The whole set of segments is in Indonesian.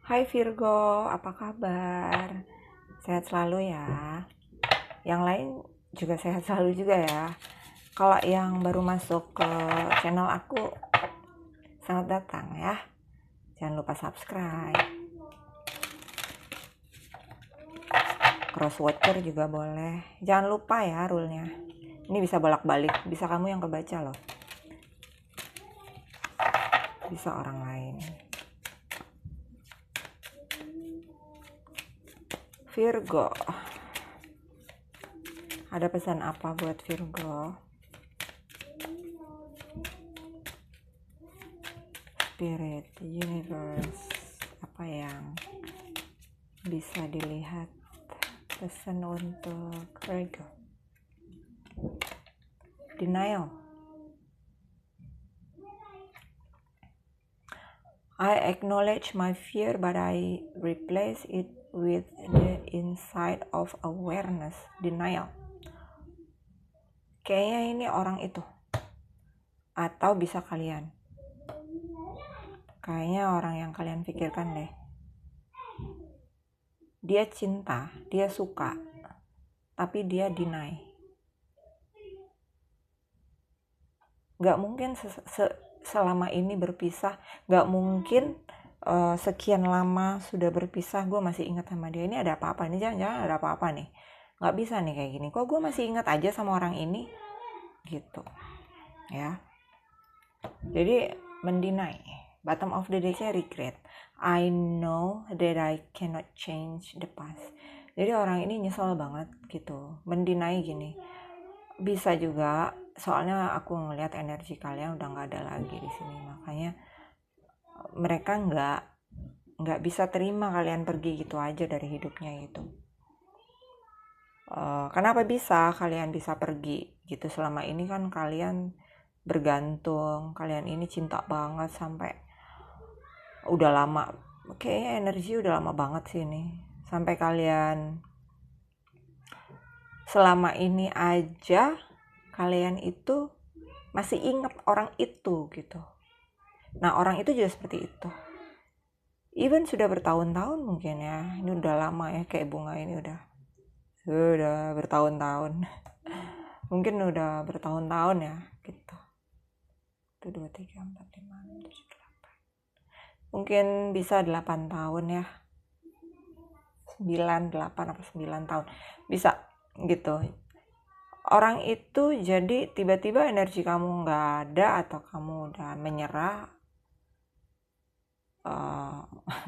Hai Virgo, apa kabar? Sehat selalu ya. Yang lain juga sehat selalu juga ya. Kalau yang baru masuk ke channel aku, selamat datang ya. Jangan lupa subscribe. Crosswatcher juga boleh. Jangan lupa ya rule-nya. Ini bisa bolak-balik, bisa kamu yang kebaca loh. Bisa orang lain. Virgo. Ada pesan apa buat Virgo? Spirit, universe, apa yang bisa dilihat pesan untuk Virgo? Denial. I acknowledge my fear, but I replace it with the insight of awareness. Denial. Kayaknya ini orang itu. Atau bisa kalian. Kayaknya orang yang kalian pikirkan deh. Dia cinta, dia suka, tapi dia deny. Gak mungkin selama ini berpisah, gak mungkin sekian lama sudah berpisah gue masih ingat sama dia. Ini ada apa-apa nih, jangan-jangan ada apa-apa nih, gak bisa nih kayak gini, kok gue masih ingat aja sama orang ini gitu ya. Jadi mendinai. Bottom of the deck-nya regret. I know that I cannot change the past. Jadi orang ini nyesel banget gitu, mendinai gini. Bisa juga soalnya aku ngelihat energi kalian udah nggak ada lagi di sini, makanya mereka nggak bisa terima kalian pergi gitu aja dari hidupnya gitu. Kenapa bisa kalian bisa pergi gitu? Selama ini kan kalian bergantung, kalian ini cinta banget sampai udah lama, kayaknya energi udah lama banget sih ini, sampai kalian selama ini aja kalian itu masih ingat orang itu gitu. Nah orang itu juga seperti itu, even sudah bertahun-tahun mungkin ya, ini udah lama ya, kayak bunga ini udah bertahun-tahun mungkin udah bertahun-tahun ya gitu. 1, 2, 3, 4, 5, 6, 7, 8, mungkin bisa 8 tahun ya, 9, 8 atau 9 tahun bisa gitu. Orang itu jadi tiba-tiba energi kamu nggak ada atau kamu udah menyerah,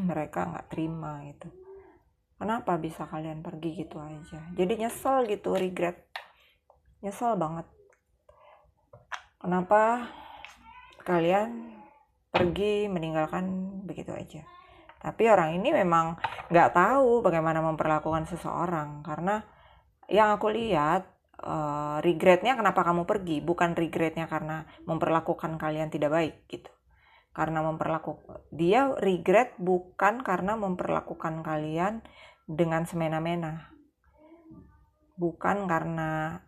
mereka nggak terima gitu. Kenapa bisa kalian pergi gitu aja? Jadi nyesel gitu, regret, nyesel banget. Kenapa kalian pergi meninggalkan begitu aja? Tapi orang ini memang nggak tahu bagaimana memperlakukan seseorang, karena yang aku lihat regretnya kenapa kamu pergi, bukan regretnya karena memperlakukan kalian tidak baik gitu. Karena dia regret bukan karena memperlakukan kalian dengan semena-mena, bukan karena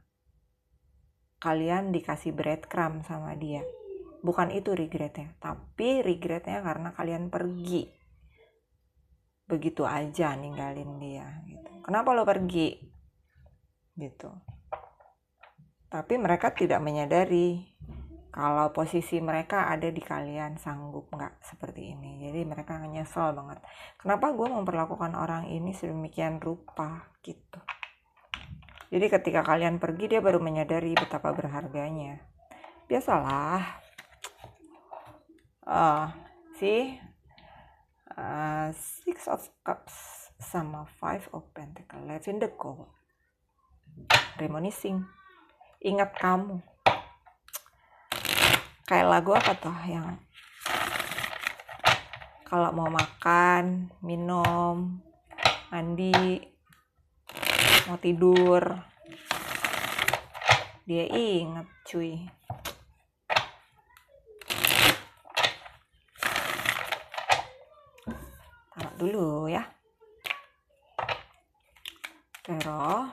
kalian dikasih breadcrumb sama dia, bukan itu regretnya, tapi regretnya karena kalian pergi begitu aja ninggalin dia gitu. Kenapa lo pergi gitu? Tapi mereka tidak menyadari kalau posisi mereka ada di kalian, sanggup nggak seperti ini. Jadi mereka nyesel banget, kenapa gue memperlakukan orang ini sedemikian rupa gitu. Jadi ketika kalian pergi, dia baru menyadari betapa berharganya. Biasalah Six of Cups sama Five of Pentacles left in the cold, reminiscing, ingat kamu. Kayak lagu apa tuh yang kalau mau makan, minum, mandi, mau tidur, dia ingat cuy. Taruh dulu ya. Pero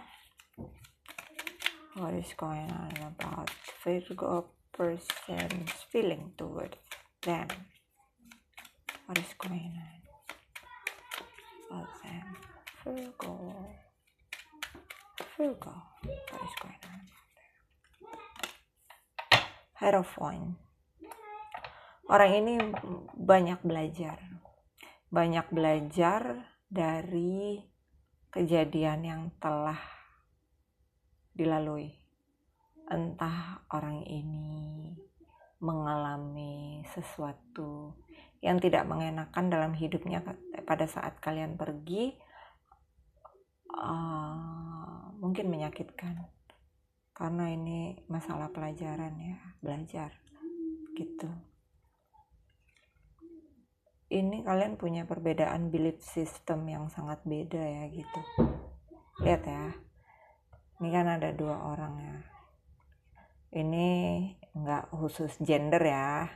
what is going on about Virgo person's feeling toward them? What is going on? Virgo, what is going on? Hierophant. Orang ini banyak belajar dari kejadian yang telah dilalui. Entah orang ini mengalami sesuatu yang tidak mengenakan dalam hidupnya pada saat kalian pergi, mungkin menyakitkan, karena ini masalah pelajaran ya, belajar gitu. Ini kalian punya perbedaan belief system yang sangat beda ya gitu. Lihat ya, ini kan ada 2 orang ya. Ini nggak khusus gender ya.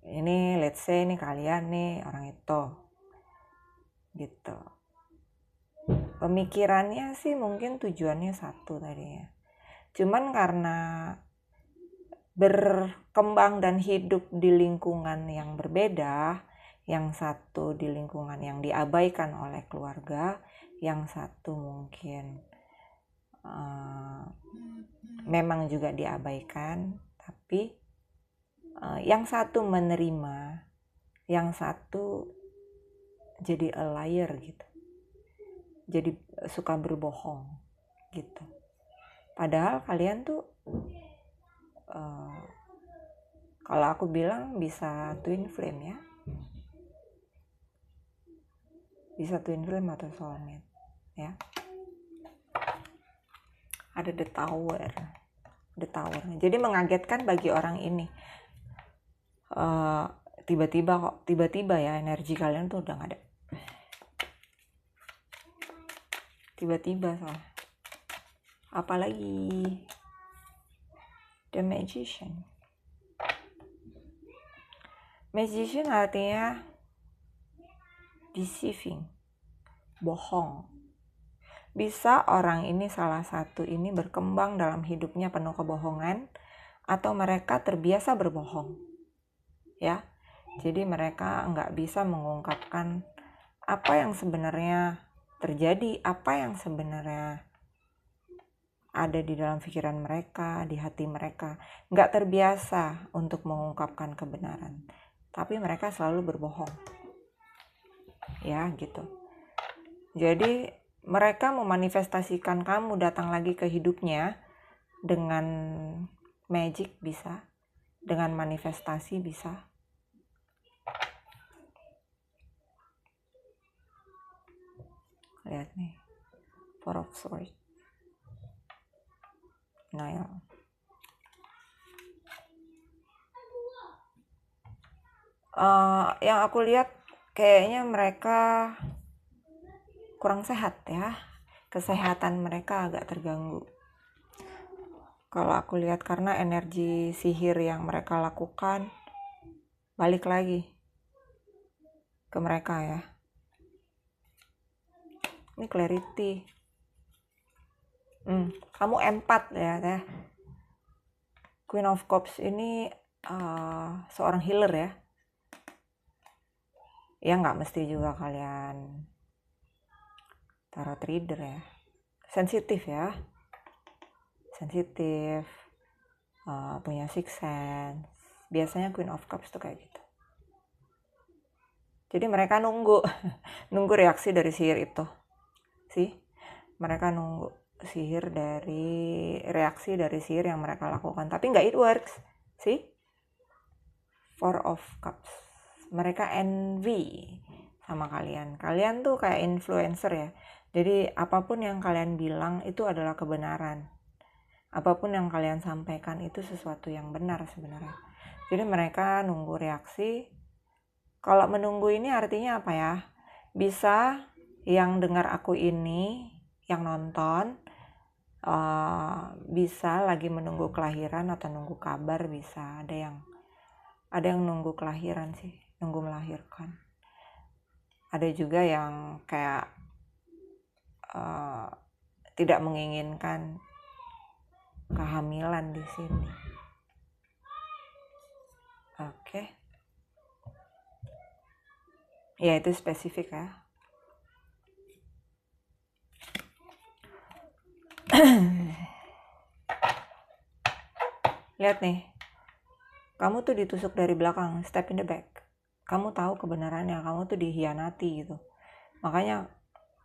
Ini let's say ini kalian nih orang itu gitu. Pemikirannya sih mungkin tujuannya satu tadinya. Cuman karena berkembang dan hidup di lingkungan yang berbeda, yang satu di lingkungan yang diabaikan oleh keluarga, yang satu mungkin memang juga diabaikan, tapi yang satu menerima, yang satu jadi a liar gitu, jadi suka berbohong gitu. Padahal kalian tuh kalau aku bilang bisa twin flame ya, bisa twin flame atau soulmate ya. Ada the tower. Jadi mengagetkan bagi orang ini. Tiba-tiba ya energi kalian tuh udah nggak ada. Tiba-tiba soalnya. Apalagi the magician. Magician artinya deceiving, bohong. Bisa orang ini salah satu ini berkembang dalam hidupnya penuh kebohongan, atau mereka terbiasa berbohong ya. Jadi mereka nggak bisa mengungkapkan apa yang sebenarnya terjadi, apa yang sebenarnya ada di dalam pikiran mereka, di hati mereka. Nggak terbiasa untuk mengungkapkan kebenaran, tapi mereka selalu berbohong ya gitu. Jadi mereka memanifestasikan kamu datang lagi ke hidupnya dengan magic bisa, dengan manifestasi bisa. Lihat nih, Four of Swords, Nile. Yang aku lihat kayaknya mereka kurang sehat ya, kesehatan mereka agak terganggu kalau aku lihat, karena energi sihir yang mereka lakukan balik lagi ke mereka ya. Ini clarity. Kamu empat ya. Queen of Cups ini seorang healer ya. Ya nggak mesti juga kalian tarot reader ya. Sensitif ya. Sensitif. Punya sixth sense. Biasanya Queen of Cups tuh kayak gitu. Jadi mereka nunggu reaksi dari sihir itu. Sih, mereka nunggu reaksi dari sihir yang mereka lakukan, tapi nggak it works. See, Four of Cups, mereka envy sama kalian tuh kayak influencer ya. Jadi apapun yang kalian bilang itu adalah kebenaran, apapun yang kalian sampaikan itu sesuatu yang benar sebenarnya. Jadi mereka nunggu reaksi. Kalau menunggu ini artinya apa ya? Bisa yang dengar aku ini, yang nonton, bisa lagi menunggu kelahiran atau nunggu kabar, bisa ada yang nunggu kelahiran sih, nunggu melahirkan. Ada juga yang kayak tidak menginginkan kehamilan di sini. Oke. Ya itu spesifik ya. Lihat nih, kamu tuh ditusuk dari belakang, step in the back. Kamu tahu kebenarannya, kamu tuh dihianati gitu. Makanya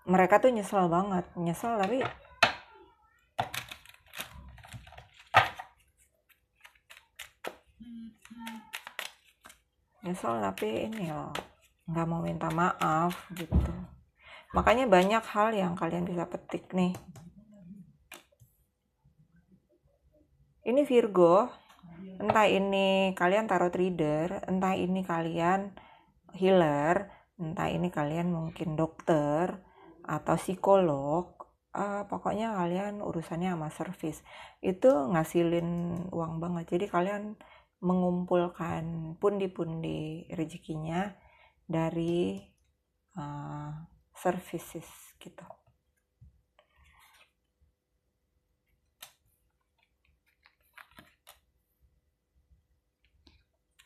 mereka tuh nyesel banget, tapi ini loh, nggak mau minta maaf gitu. Makanya banyak hal yang kalian bisa petik nih. Ini Virgo, entah ini kalian tarot reader, entah ini kalian healer, entah ini kalian mungkin dokter atau psikolog, pokoknya kalian urusannya sama service itu ngasilin uang banget. Jadi kalian mengumpulkan pundi-pundi rezekinya dari services gitu.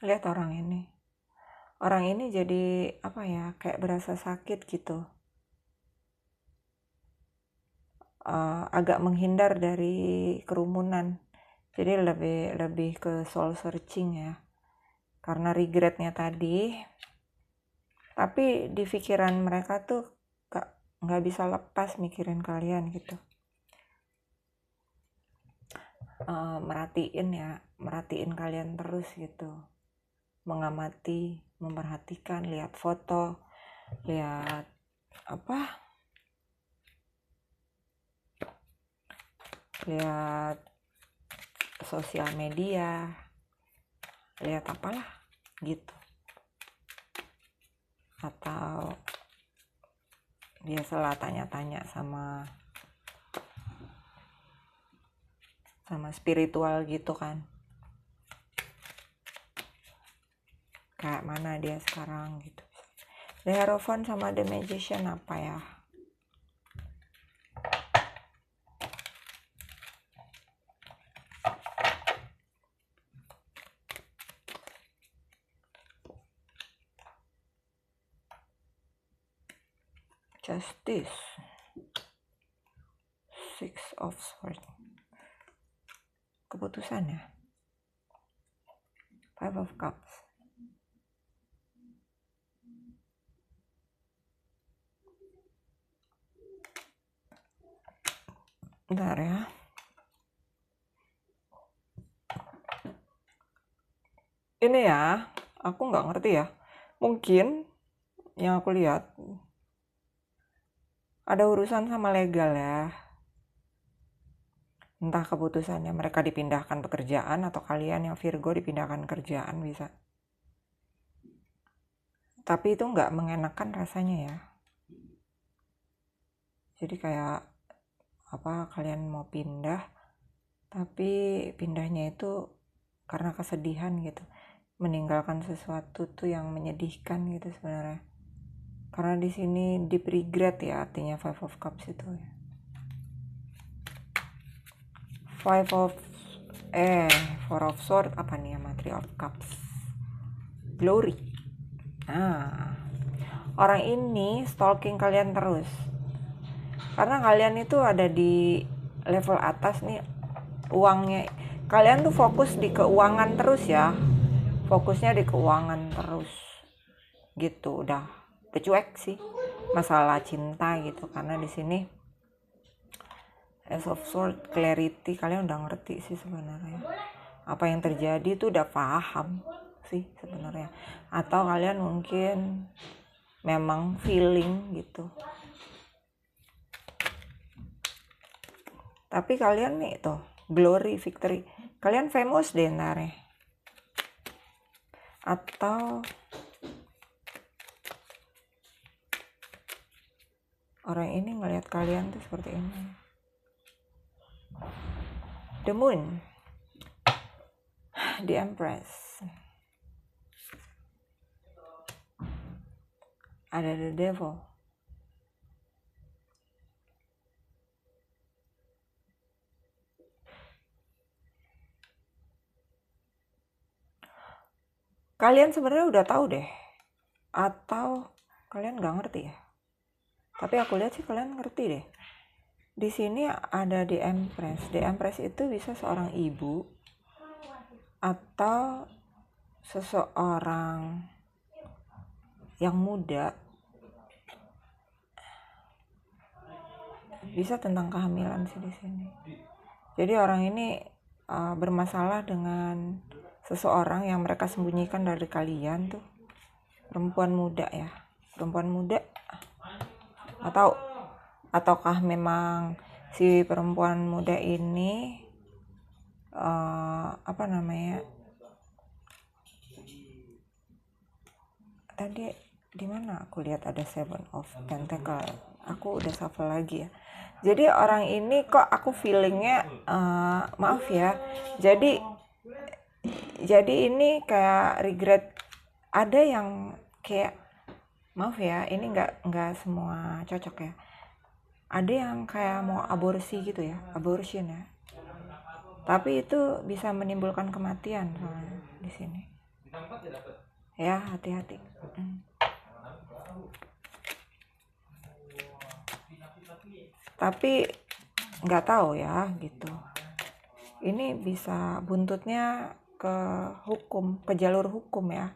Lihat orang ini jadi apa ya, kayak berasa sakit gitu, agak menghindar dari kerumunan, jadi lebih ke soul searching ya, karena regretnya tadi. Tapi di pikiran mereka tuh nggak bisa lepas mikirin kalian gitu. Merhatiin kalian terus gitu, mengamati, memperhatikan, lihat foto, lihat lihat sosial media, lihat apalah gitu. Atau biasalah tanya-tanya sama spiritual gitu kan, kayak mana dia sekarang gitu. The Hierophant sama The Magician apa ya? Justice, Six of Swords, keputusan ya. Five of Cups, bentar ya. Ini ya, aku nggak ngerti ya. Mungkin yang aku lihat ada urusan sama legal ya. Entah keputusannya mereka dipindahkan pekerjaan atau kalian yang Virgo dipindahkan kerjaan bisa. Tapi itu nggak mengenakan rasanya ya. Jadi kayak kalian mau pindah, tapi pindahnya itu karena kesedihan gitu, meninggalkan sesuatu tuh yang menyedihkan gitu sebenarnya. Karena di sini deep regret ya artinya Five of Cups itu ya. Four of Swords apa nih sama Three of Cups, glory. Orang ini stalking kalian terus karena kalian itu ada di level atas nih, uangnya kalian tuh fokus di keuangan terus ya, fokusnya di keuangan terus gitu. Udah cuek sih masalah cinta gitu, karena di sini Ace of Swords, clarity, kalian udah ngerti sih sebenarnya apa yang terjadi tuh, udah paham sih sebenarnya. Atau kalian mungkin memang feeling gitu, tapi kalian nih tuh glory, victory, kalian famous deh ntar nih. Atau orang ini ngelihat kalian tuh seperti ini. The Moon, The Empress, ada The Devil. Kalian sebenarnya udah tahu deh, atau kalian nggak ngerti ya? Tapi aku lihat sih kalian ngerti deh. Di sini ada The Empress. The Empress itu bisa seorang ibu atau seseorang yang muda, bisa tentang kehamilan sih di sini. Jadi orang ini bermasalah dengan seseorang yang mereka sembunyikan dari kalian tuh. Perempuan muda ya, perempuan muda, ataukah memang si perempuan muda ini tadi di mana aku lihat ada Seven of Pentacle, aku udah shuffle lagi ya. Jadi orang ini kok aku feelingnya maaf ya, jadi ini kayak regret. Ada yang kayak, maaf ya, ini nggak semua cocok ya, ada yang kayak mau aborsi gitu ya, abortion ya, tapi itu bisa menimbulkan kematian soalnya di sini ya, hati-hati. Tapi nggak tahu ya gitu, ini bisa buntutnya ke hukum, ke jalur hukum ya.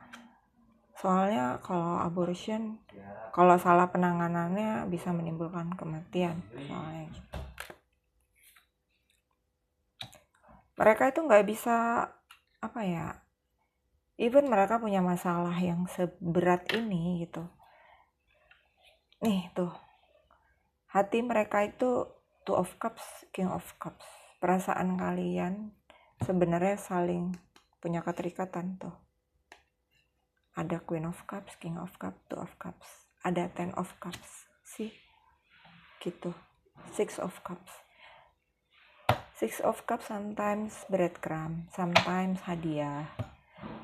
Soalnya kalau abortion, kalau salah penanganannya bisa menimbulkan kematian soalnya gitu. Mereka itu nggak bisa even mereka punya masalah yang seberat ini gitu. Nih tuh, hati mereka itu Two of Cups, King of Cups. Perasaan kalian sebenarnya saling punya keterikatan tuh. Ada Queen of Cups, King of Cups, Two of Cups. Ada Ten of Cups. Sih, gitu. Six of Cups. Six of Cups sometimes breadcrumb, sometimes hadiah.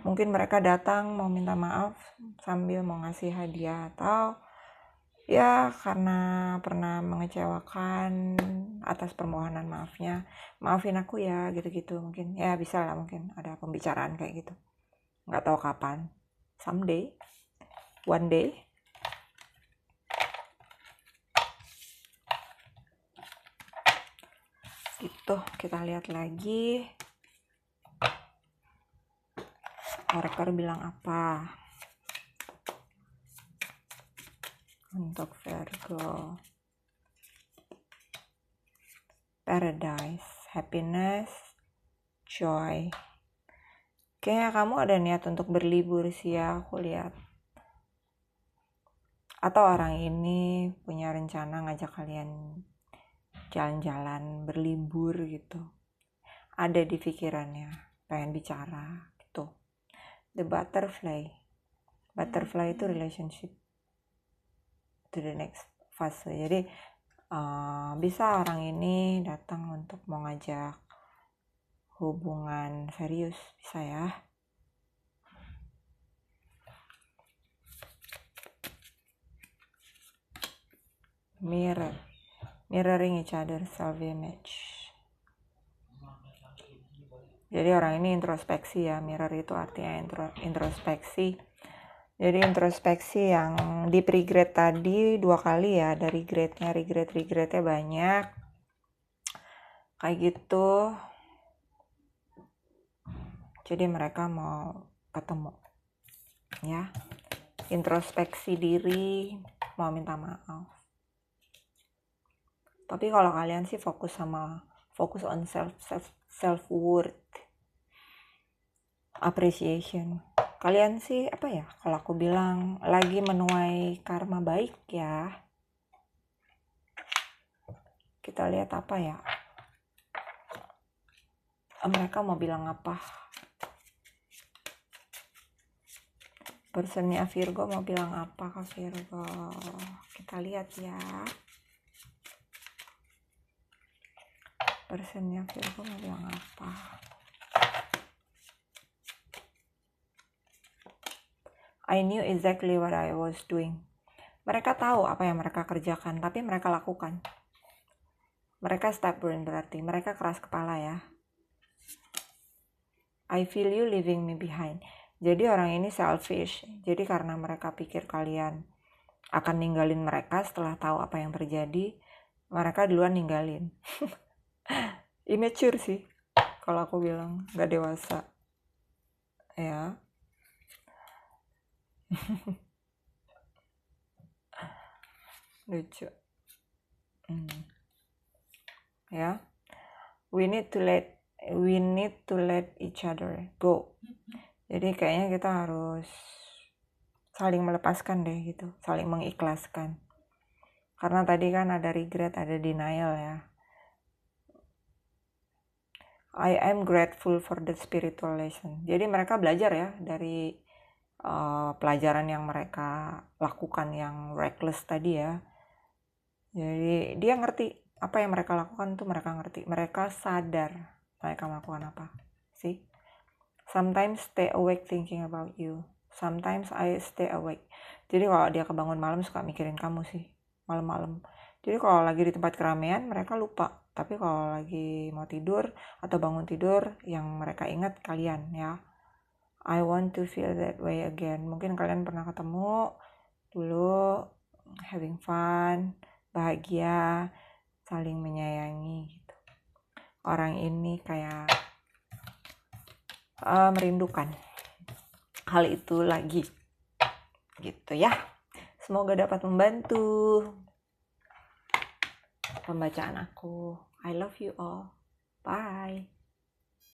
Mungkin mereka datang mau minta maaf sambil mau ngasih hadiah, atau ya karena pernah mengecewakan atas permohonan maafnya, maafin aku ya gitu-gitu. Mungkin ya bisa lah, mungkin ada pembicaraan kayak gitu, nggak tahu kapan, someday, one day. Gitu, kita lihat lagi Oracle bilang apa untuk Virgo. Paradise, happiness, joy. Kayaknya kamu ada niat untuk berlibur sih ya, aku lihat. Atau orang ini punya rencana ngajak kalian jalan-jalan, berlibur gitu. Ada di pikirannya, pengen bicara gitu. The butterfly. Butterfly itu relationship to the next fase. Jadi bisa orang ini datang untuk mau ngajak hubungan serius, bisa ya. Mirroring each other, self-image. Jadi orang ini introspeksi ya, mirror itu artinya introspeksi. Jadi introspeksi yang di pre-grade tadi 2 kali ya, ada regretnya banyak. Kayak gitu. Jadi mereka mau ketemu ya. Introspeksi diri, mau minta maaf. Tapi kalau kalian sih fokus on self worth, appreciation. Kalian sih kalau aku bilang lagi menuai karma baik ya. Kita lihat mereka mau bilang apa. Personnya Virgo mau bilang apa ke Virgo. Kita lihat ya. Personnya Virgo mau bilang apa. I knew exactly what I was doing. Mereka tahu apa yang mereka kerjakan, tapi mereka lakukan. Mereka stubborn, berarti mereka keras kepala ya. I feel you leaving me behind. Jadi orang ini selfish. Jadi karena mereka pikir kalian akan ninggalin mereka setelah tahu apa yang terjadi, mereka duluan ninggalin. Immature sih, kalau aku bilang, gak dewasa. ya. Lucu. Ya, we need to let each other go. Jadi kayaknya kita harus saling melepaskan deh gitu, saling mengikhlaskan. Karena tadi kan ada regret, ada denial ya. I am grateful for the spiritual lesson. Jadi mereka belajar ya dari pelajaran yang mereka lakukan yang reckless tadi ya. Jadi dia ngerti apa yang mereka lakukan tuh, mereka ngerti, mereka sadar mereka melakukan apa sih. Sometimes stay awake thinking about you, sometimes I stay awake. Jadi kalau dia kebangun malam suka mikirin kamu sih malam-malam. Jadi kalau lagi di tempat keramaian mereka lupa, tapi kalau lagi mau tidur atau bangun tidur yang mereka ingat kalian ya. I want to feel that way again. Mungkin kalian pernah ketemu dulu, having fun, bahagia, saling menyayangi gitu. Orang ini kayak merindukan hal itu lagi gitu ya. Semoga dapat membantu pembacaan aku. I love you all. Bye.